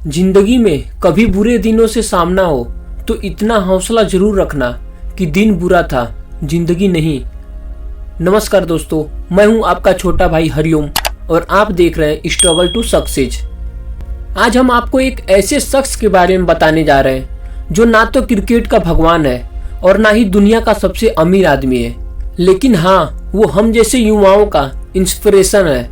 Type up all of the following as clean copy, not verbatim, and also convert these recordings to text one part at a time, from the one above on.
जिंदगी में कभी बुरे दिनों से सामना हो तो इतना हौसला जरूर रखना कि दिन बुरा था, जिंदगी नहीं। नमस्कार दोस्तों, मैं हूं आपका छोटा भाई हरिओम और आप देख रहे हैं स्ट्रगल टू सक्सेस। आज हम आपको एक ऐसे शख्स के बारे में बताने जा रहे हैं जो ना तो क्रिकेट का भगवान है और ना ही दुनिया का सबसे अमीर आदमी है, लेकिन हाँ, वो हम जैसे युवाओं का इंस्पिरेशन है।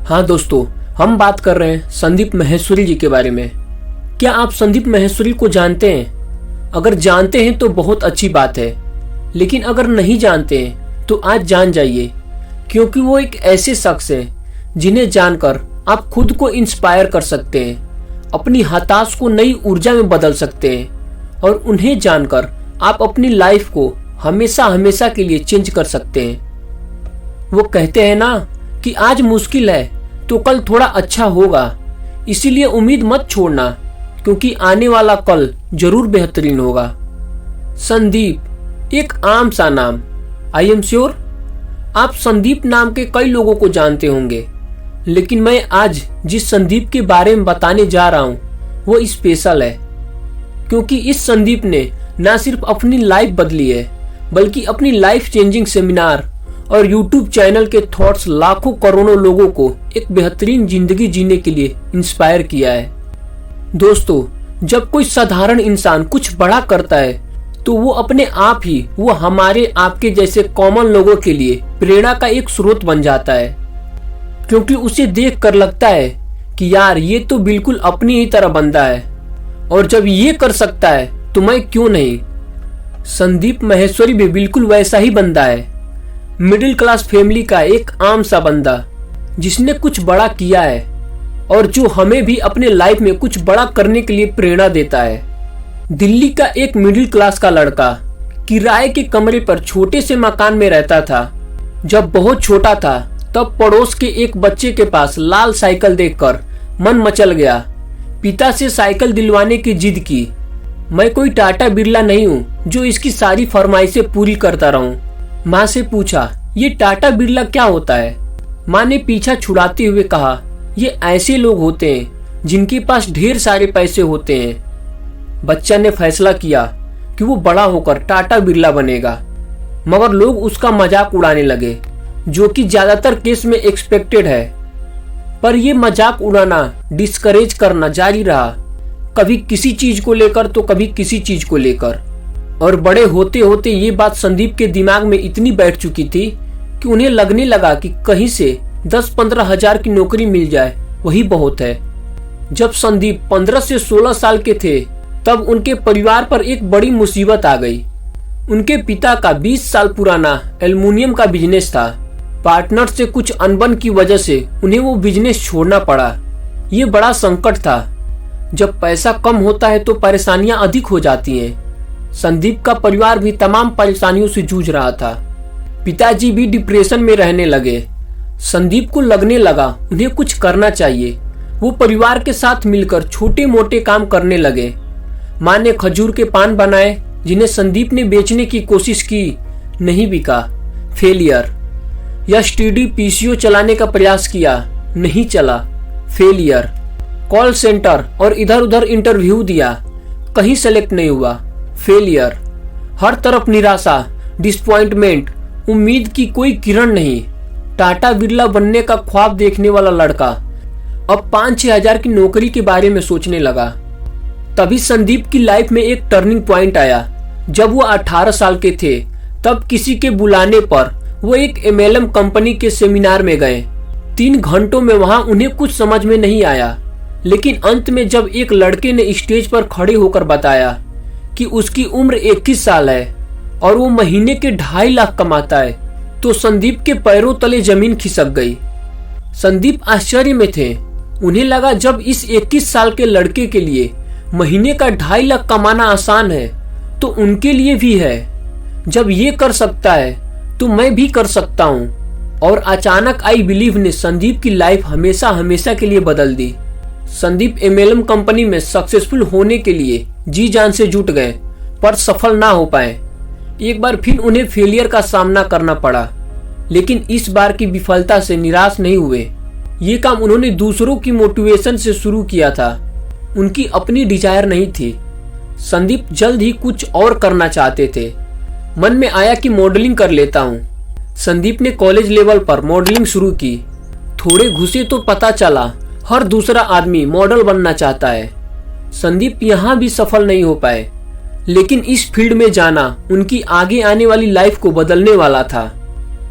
हाँ दोस्तों, हम बात कर रहे हैं संदीप माहेश्वरी जी के बारे में। क्या आप संदीप माहेश्वरी को जानते हैं? अगर जानते हैं तो बहुत अच्छी बात है, लेकिन अगर नहीं जानते हैं तो आज जान जाइए, क्योंकि वो एक ऐसे शख्स हैं जिन्हें जानकर आप खुद को इंस्पायर कर सकते हैं, अपनी हताश को नई ऊर्जा में बदल सकते हैं और उन्हें जानकर आप अपनी लाइफ को हमेशा हमेशा के लिए चेंज कर सकते हैं। वो कहते हैं ना कि आज मुश्किल है तो कल थोड़ा अच्छा होगा, इसीलिए उम्मीद मत छोड़ना, क्योंकि आने वाला कल जरूर बेहतरीन होगा। संदीप एक आम सा नाम। आई एम श्योर आप संदीप नाम के कई लोगों को जानते होंगे, लेकिन मैं आज जिस संदीप के बारे में बताने जा रहा हूं वो स्पेशल है, क्योंकि इस संदीप ने न सिर्फ अपनी लाइफ बदली है, बल्कि अपनी लाइफ चेंजिंग सेमिनार और YouTube चैनल के थॉट्स लाखों करोड़ों लोगों को एक बेहतरीन जिंदगी जीने के लिए इंस्पायर किया है। दोस्तों, जब कोई साधारण इंसान कुछ बड़ा करता है तो वो अपने आप ही वो हमारे आपके जैसे कॉमन लोगों के लिए प्रेरणा का एक स्रोत बन जाता है, क्योंकि उसे देख कर लगता है कि यार ये तो बिल्कुल अपनी ही तरह बंदा है और जब ये कर सकता है तो मैं क्यों नहीं। संदीप माहेश्वरी भी बिल्कुल वैसा ही बंदा है, मिडिल क्लास फैमिली का एक आम सा बंदा जिसने कुछ बड़ा किया है और जो हमें भी अपने लाइफ में कुछ बड़ा करने के लिए प्रेरणा देता है। दिल्ली का एक मिडिल क्लास का लड़का किराए के कमरे पर छोटे से मकान में रहता था। जब बहुत छोटा था तब पड़ोस के एक बच्चे के पास लाल साइकिल देखकर मन मचल गया। पिता से साइकिल दिलवाने की जिद की। मैं कोई टाटा बिरला नहीं हूँ जो इसकी सारी फरमाइशें पूरी करता रहूं। माँ से पूछा, ये टाटा बिरला क्या होता है? माँ ने पीछा छुड़ाते हुए कहा, ये ऐसे लोग होते हैं जिनके पास ढेर सारे पैसे होते हैं। बच्चा ने फैसला किया कि वो बड़ा होकर टाटा बिरला बनेगा, मगर लोग उसका मजाक उड़ाने लगे, जो कि ज्यादातर केस में एक्सपेक्टेड है। पर ये मजाक उड़ाना, डिस्करेज करना जारी रहा, कभी किसी चीज को लेकर तो कभी किसी चीज को लेकर। और बड़े होते होते ये बात संदीप के दिमाग में इतनी बैठ चुकी थी कि उन्हें लगने लगा कि कहीं से 10-15 हजार की नौकरी मिल जाए वही बहुत है। जब संदीप 15 से 16 साल के थे तब उनके परिवार पर एक बड़ी मुसीबत आ गई। उनके पिता का 20 साल पुराना एल्युमिनियम का बिजनेस था। पार्टनर से कुछ अनबन की वजह से उन्हें वो बिजनेस छोड़ना पड़ा। ये बड़ा संकट था। जब पैसा कम होता है तो परेशानियां अधिक हो जाती हैं। संदीप का परिवार भी तमाम परेशानियों से जूझ रहा था। पिताजी भी डिप्रेशन में रहने लगे। संदीप को लगने लगा उन्हें कुछ करना चाहिए। वो परिवार के साथ मिलकर छोटे मोटे काम करने लगे। माँ ने खजूर के पान बनाए जिन्हें संदीप ने बेचने की कोशिश की, नहीं बिका, फेलियर। या स्टडी पीसीओ चलाने का प्रयास किया, नहीं चला, फेलियर। कॉल सेंटर और इधर उधर इंटरव्यू दिया, कहीं सेलेक्ट नहीं हुआ, फेलियर। हर तरफ निराशा, डिसपॉइंटमेंट, उम्मीद की कोई किरण नहीं। टाटा बिरला बनने का ख्वाब देखने वाला लड़का अब 5-6 हजार की नौकरी के बारे में सोचने लगा। तभी संदीप की लाइफ में एक टर्निंग पॉइंट आया। जब वो 18 साल के थे तब किसी के बुलाने पर वो एक MLM कंपनी के सेमिनार में गए। 3 घंटों में वहां उन्हें कुछ समझ में नहीं आया, लेकिन अंत में जब एक लड़के ने स्टेज पर खड़े होकर बताया कि उसकी उम्र 21 साल है और वो महीने के 2.5 लाख कमाता है, तो संदीप के पैरों तले जमीन खिसक गई। संदीप आश्चर्य में थे। उन्हें लगा जब इस 21 साल के लड़के के लिए महीने का 2.5 लाख कमाना आसान है तो उनके लिए भी है। जब ये कर सकता है तो मैं भी कर सकता हूँ। और अचानक आई बिलीव ने संदीप की लाइफ हमेशा हमेशा के लिए बदल दी। संदीप MLM कंपनी में सक्सेसफुल होने के लिए जी जान से जुट गए, पर सफल ना हो पाए। एक बार फिर उन्हें फेलियर का सामना करना पड़ा, लेकिन इस बार की विफलता से निराश नहीं हुए। ये काम उन्होंने दूसरों की मोटिवेशन से शुरू किया था। उनकी अपनी डिजायर नहीं थी। संदीप जल्द ही कुछ और करना चाहते थे। मन में आया कि मॉडलिंग कर लेता हूँ। संदीप ने कॉलेज लेवल पर मॉडलिंग शुरू की। थोड़े घुसे तो पता चला हर दूसरा आदमी मॉडल बनना चाहता है। संदीप यहाँ भी सफल नहीं हो पाए, लेकिन इस फील्ड में जाना उनकी आगे आने वाली लाइफ को बदलने वाला था।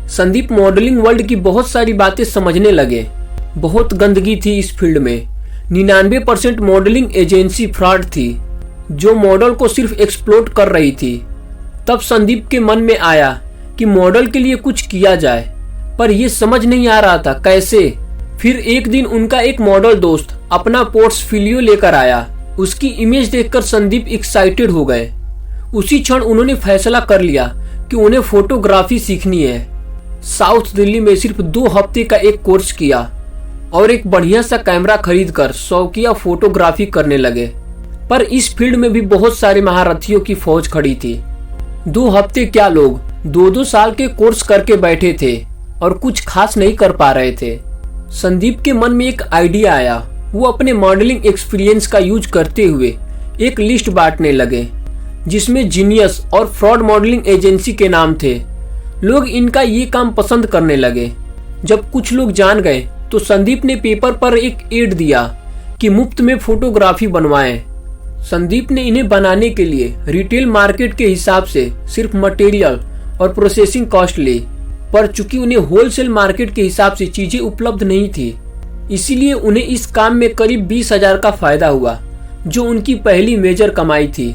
संदीप मॉडलिंग वर्ल्ड की बहुत सारी बातें समझने लगे। बहुत गंदगी थी इस फील्ड में। 99% मॉडलिंग एजेंसी फ्रॉड थी जो मॉडल को सिर्फ एक्सप्लॉइट कर रही थी। तब संदीप के मन में आया कि मॉडल के लिए कुछ किया जाए, पर यह समझ नहीं आ रहा था कैसे। फिर एक दिन उनका एक मॉडल दोस्त अपना पोर्टफोलियो लेकर आया। उसकी इमेज देखकर संदीप एक्साइटेड हो गए। उसी क्षण उन्होंने फैसला कर लिया कि उन्हें फोटोग्राफी सीखनी है। साउथ दिल्ली में सिर्फ 2 हफ्ते का एक कोर्स किया और एक बढ़िया सा कैमरा खरीदकर शौकिया फोटोग्राफी करने लगे। पर इस फील्ड में भी बहुत सारे महारथियों की फौज खड़ी थी। 2 हफ्ते क्या, लोग 2-2 साल के कोर्स करके बैठे थे और कुछ खास नहीं कर पा रहे थे। संदीप के मन में एक आइडिया आया। वो अपने मॉडलिंग एक्सपीरियंस का यूज करते हुए एक लिस्ट बांटने लगे जिसमें जीनियस और फ्रॉड मॉडलिंग एजेंसी के नाम थे। लोग इनका ये काम पसंद करने लगे। जब कुछ लोग जान गए तो संदीप ने पेपर पर एक एड दिया कि मुफ्त में फोटोग्राफी बनवाएं। संदीप ने इन्हें बनाने के लिए रिटेल मार्केट के हिसाब से सिर्फ मटेरियल और प्रोसेसिंग कॉस्ट ली, पर चूंकि उन्हें होलसेल मार्केट के हिसाब से चीजें उपलब्ध नहीं थी, इसीलिए उन्हें इस काम में करीब 20,000 का फायदा हुआ, जो उनकी पहली मेजर कमाई थी।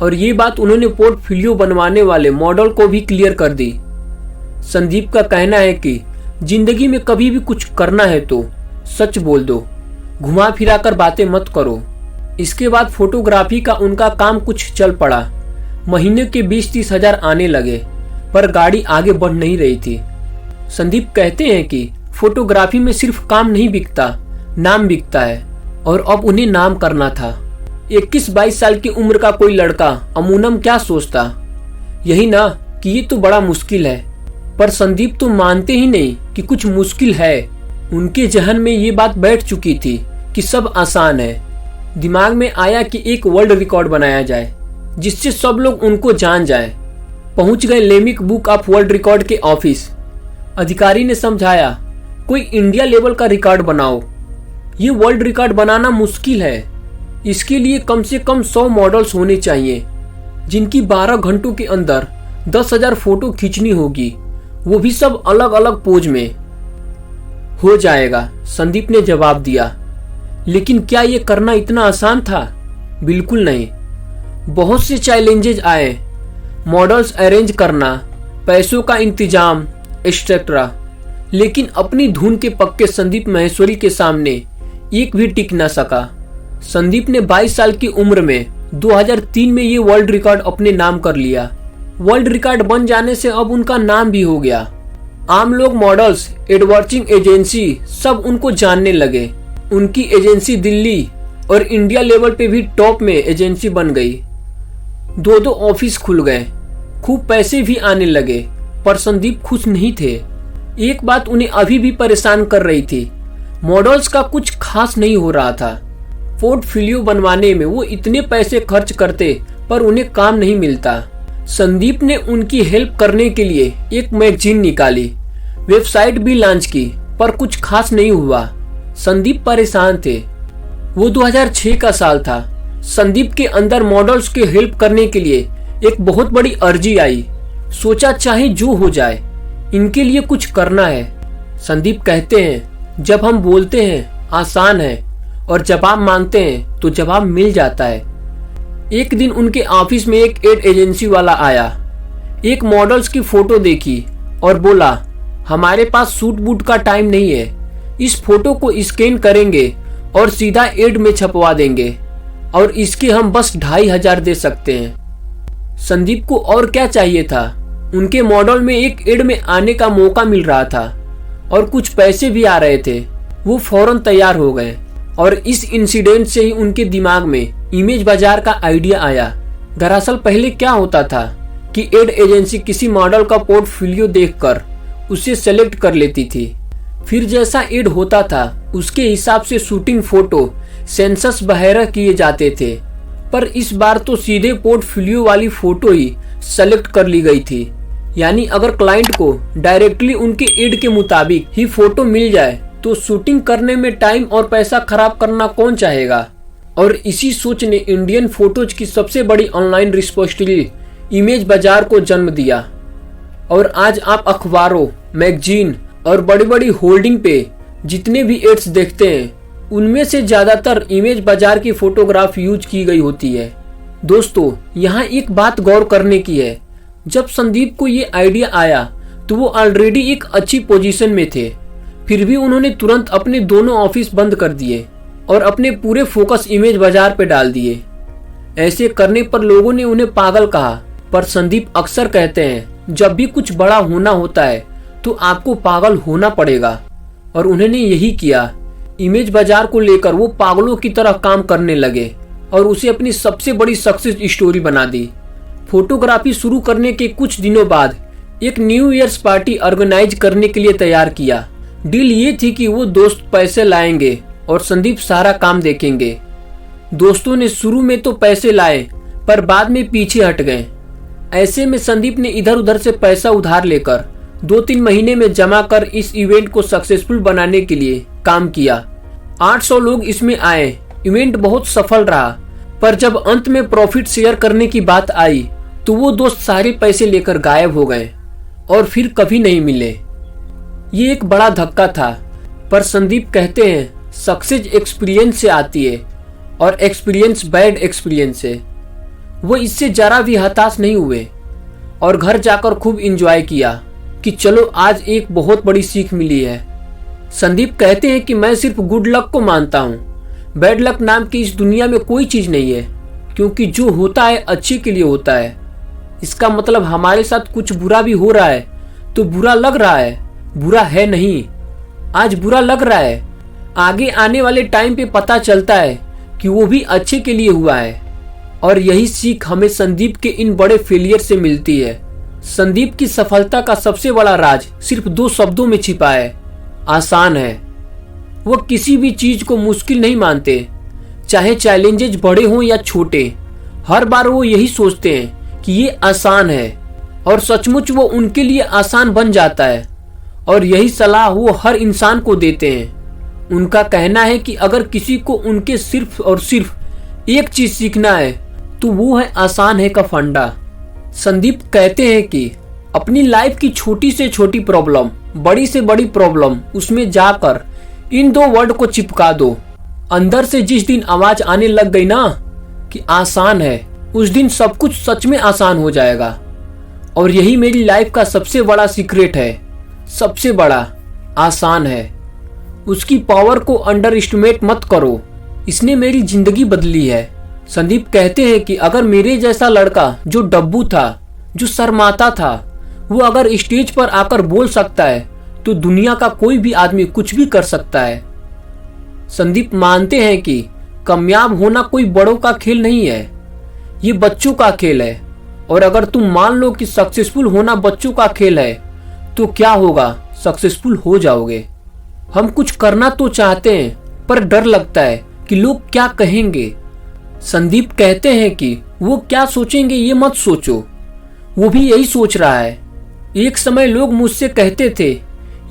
और ये बात उन्होंने पोर्टफोलियो बनवाने वाले मॉडल को भी क्लियर कर दी। संदीप का कहना है कि जिंदगी में कभी भी कुछ करना है तो सच बोल दो, घुमा फिरा कर बातें मत करो। इसके बाद फोटोग्राफी का उनका काम कुछ चल पड़ा। महीने के 20-30 हजार आने लगे, पर गाड़ी आगे बढ़ नहीं रही थी। संदीप कहते हैं कि फोटोग्राफी में सिर्फ काम नहीं बिकता, नाम बिकता है, और अब उन्हें नाम करना था। 21-22 साल की उम्र का कोई लड़का अमूनम क्या सोचता, यही ना कि ये तो बड़ा मुश्किल है। पर संदीप तो मानते ही नहीं कि कुछ मुश्किल है। उनके जहन में ये बात बैठ चुकी थी कि सब आसान है। दिमाग में आया कि एक वर्ल्ड रिकॉर्ड बनाया जाए जिससे सब लोग उनको जान जाए। पहुंच गए लेमिक बुक ऑफ वर्ल्ड रिकॉर्ड के ऑफिस। अधिकारी ने समझाया, कोई इंडिया लेवल का रिकॉर्ड बनाओ। ये वर्ल्ड रिकॉर्ड बनाना मुश्किल है। इसके लिए कम से कम 100 मॉडल्स होने चाहिए जिनकी 12 घंटों के अंदर 10,000 फोटो खींचनी होगी, वो भी सब अलग अलग पोज में। हो जाएगा, संदीप ने जवाब दिया। लेकिन क्या ये करना इतना आसान था? बिल्कुल नहीं। बहुत से चैलेंजेस आए, मॉडल्स अरेंज करना, पैसों का इंतजाम, एक्सेट्रा। लेकिन अपनी धुन के पक्के संदीप माहेश्वरी के सामने एक भी टिक न सका। संदीप ने 22 साल की उम्र में 2003 में ये वर्ल्ड रिकॉर्ड अपने नाम कर लिया। वर्ल्ड रिकॉर्ड बन जाने से अब उनका नाम भी हो गया। आम लोग, मॉडल्स, एडवर्टाइजिंग एजेंसी सब उनको जानने लगे। उनकी एजेंसी दिल्ली और इंडिया लेवल पे भी टॉप में एजेंसी बन गई। 2-2 ऑफिस खुल गए, खूब पैसे भी आने लगे। पर संदीप खुश नहीं थे। एक बात उन्हें अभी भी परेशान कर रही थी, मॉडल्स का कुछ खास नहीं हो रहा था। पोर्टफोलियो बनवाने में वो इतने पैसे खर्च करते पर उन्हें काम नहीं मिलता। संदीप ने उनकी हेल्प करने के लिए एक मैगजीन निकाली, वेबसाइट भी लॉन्च की, पर कुछ खास नहीं हुआ। संदीप परेशान थे। वो 2006 का साल था। संदीप के अंदर मॉडल्स के हेल्प करने के लिए एक बहुत बड़ी अर्जी आई। सोचा चाहे जो हो जाए, इनके लिए कुछ करना है। संदीप कहते हैं, जब हम बोलते हैं आसान है और जवाब मांगते हैं तो जवाब मिल जाता है। एक दिन उनके ऑफिस में एक एड एजेंसी वाला आया। एक मॉडल्स की फोटो देखी और बोला, हमारे पास सूट बूट का टाइम नहीं है, इस फोटो को स्कैन करेंगे और सीधा एड में छपवा देंगे और इसके हम बस 2,500 दे सकते हैं। संदीप को और क्या चाहिए था? उनके मॉडल में एक एड में आने का मौका मिल रहा था और कुछ पैसे भी आ रहे थे। वो फौरन तैयार हो गए और इस इंसिडेंट से ही उनके दिमाग में इमेज बाजार का आइडिया आया। दरअसल पहले क्या होता था कि एड एजेंसी किसी मॉडल का पोर्टफोलियो देखकर उसे सेलेक्ट कर लेती थी, फिर जैसा एड होता था उसके हिसाब से शूटिंग फोटो सेंसस वगैरह किए जाते थे, पर इस बार तो सीधे पोर्टफोलियो वाली फोटो ही सेलेक्ट कर ली गई थी। यानी अगर क्लाइंट को डायरेक्टली उनके एड के मुताबिक ही फोटो मिल जाए तो शूटिंग करने में टाइम और पैसा खराब करना कौन चाहेगा। और इसी सोच ने इंडियन फोटोज की सबसे बड़ी ऑनलाइन रिपोजिटरी इमेज बाजार को जन्म दिया। और आज आप अखबारों, मैगजीन और बड़ी बड़ी होल्डिंग पे जितने भी एड्स देखते हैं उनमें से ज्यादातर इमेज बाजार की फोटोग्राफ यूज की गई होती है। दोस्तों, यहाँ एक बात गौर करने की है, जब संदीप को ये आइडिया आया तो वो ऑलरेडी एक अच्छी पोजीशन में थे, फिर भी उन्होंने तुरंत अपने दोनों ऑफिस बंद कर दिए और अपने पूरे फोकस इमेज बाजार पे डाल दिए। ऐसे करने पर लोगों ने उन्हें पागल कहा, पर संदीप अक्सर कहते हैं जब भी कुछ बड़ा होना होता है तो आपको पागल होना पड़ेगा। और उन्होंने यही किया। इमेज बाजार को लेकर वो पागलों की तरह काम करने लगे और उसे अपनी सबसे बड़ी सक्सेस स्टोरी बना दी। फोटोग्राफी शुरू करने के कुछ दिनों बाद एक न्यू ईयर्स पार्टी ऑर्गेनाइज करने के लिए तैयार किया। डील ये थी कि वो दोस्त पैसे लाएंगे और संदीप सारा काम देखेंगे। दोस्तों ने शुरू में तो पैसे लाए पर बाद में पीछे हट गए। ऐसे में संदीप ने इधर उधर से पैसा उधार लेकर 2-3 महीने में जमा कर इस इवेंट को सक्सेसफुल बनाने के लिए काम किया। 800 लोग इसमें आए। इवेंट बहुत सफल रहा, पर जब अंत में प्रॉफिट शेयर करने की बात आई तो वो दोस्त सारे पैसे लेकर गायब हो गए और फिर कभी नहीं मिले। ये एक बड़ा धक्का था, पर संदीप कहते हैं सक्सेस एक्सपीरियंस से आती है और एक्सपीरियंस बैड एक्सपीरियंस है। वो इससे जरा भी हताश नहीं हुए और घर जाकर खूब एंजॉय किया कि चलो आज एक बहुत बड़ी सीख मिली है। संदीप कहते हैं कि मैं सिर्फ गुड लक को मानता हूँ, बैड लक नाम की इस दुनिया में कोई चीज नहीं है, क्योंकि जो होता है अच्छे के लिए होता है। इसका मतलब हमारे साथ कुछ बुरा भी हो रहा है तो बुरा लग रहा है, बुरा है नहीं। आज बुरा लग रहा है, आगे आने वाले टाइम पे पता चलता है कि वो भी अच्छे के लिए हुआ है। और यही सीख हमें संदीप के इन बड़े फेलियर से मिलती है। संदीप की सफलता का सबसे बड़ा राज सिर्फ 2 शब्दों में छिपा है, आसान है। वो किसी भी चीज को मुश्किल नहीं मानते, चाहे चैलेंजेस बड़े हों या छोटे। हर बार वो यही सोचते हैं कि ये आसान है और सचमुच वो उनके लिए आसान बन जाता है। और यही सलाह वो हर इंसान को देते हैं। उनका कहना है कि अगर किसी को उनके सिर्फ और सिर्फ एक चीज सीखना है तो वो है आसान है का फंडा। संदीप कहते हैं कि अपनी लाइफ की छोटी से छोटी प्रॉब्लम, बड़ी से बड़ी प्रॉब्लम, उसमें जाकर इन 2 वर्ड को चिपका दो। अंदर से जिस दिन आवाज आने लग गई ना कि आसान है, उस दिन सब कुछ सच में आसान हो जाएगा। और यही मेरी लाइफ का सबसे बड़ा सीक्रेट है, सबसे बड़ा, आसान है। उसकी पावर को अंडर एस्टिमेट मत करो, इसने मेरी जिंदगी बदली है। संदीप कहते हैं कि अगर मेरे जैसा लड़का जो डब्बू था, जो शर्माता था, वो अगर स्टेज पर आकर बोल सकता है तो दुनिया का कोई भी आदमी कुछ भी कर सकता है। संदीप मानते हैं कि कामयाब होना कोई बड़ों का खेल नहीं है, ये बच्चों का खेल है। और अगर तुम मान लो कि सक्सेसफुल होना बच्चों का खेल है तो क्या होगा, सक्सेसफुल हो जाओगे। हम कुछ करना तो चाहते हैं पर डर लगता है कि लोग क्या कहेंगे। संदीप कहते हैं कि वो क्या सोचेंगे ये मत सोचो, वो भी यही सोच रहा है। एक समय लोग मुझसे कहते थे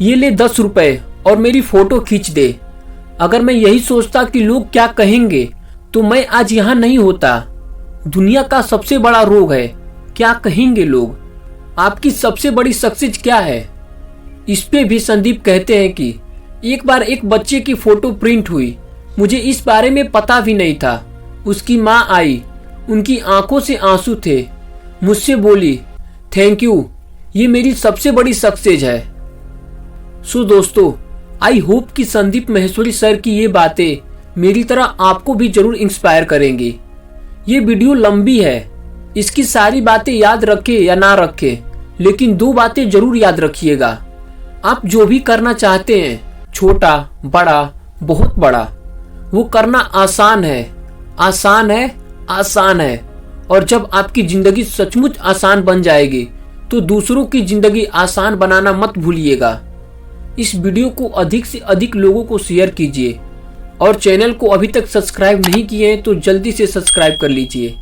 ये ले 10 रुपए और मेरी फोटो खींच दे। अगर मैं यही सोचता कि लोग क्या कहेंगे तो मैं आज यहाँ नहीं होता। दुनिया का सबसे बड़ा रोग है क्या कहेंगे लोग। आपकी सबसे बड़ी सक्सेस क्या है। इस पे भी संदीप कहते हैं कि एक बार एक बच्चे की फोटो प्रिंट हुई, मुझे इस बारे में पता भी नहीं था। उसकी माँ आई, उनकी आंखों से आंसू थे, मुझसे बोली थैंक यू, ये मेरी सबसे बड़ी सक्सेस है। सो दोस्तों, आई होप कि संदीप माहेश्वरी सर की ये बातें मेरी तरह आपको भी जरूर इंस्पायर करेंगी। ये वीडियो लंबी है, इसकी सारी बातें याद रखे या ना रखे, लेकिन 2 बातें जरूर याद रखिएगा। आप जो भी करना चाहते हैं, छोटा, बड़ा, बहुत बड़ा, वो करना आसान है, आसान है, आसान है। और जब आपकी जिंदगी सचमुच आसान बन जाएगी तो दूसरों की जिंदगी आसान बनाना मत भूलिएगा। इस वीडियो को अधिक से अधिक लोगों को शेयर कीजिए और चैनल को अभी तक सब्सक्राइब नहीं किए हैं तो जल्दी से सब्सक्राइब कर लीजिए।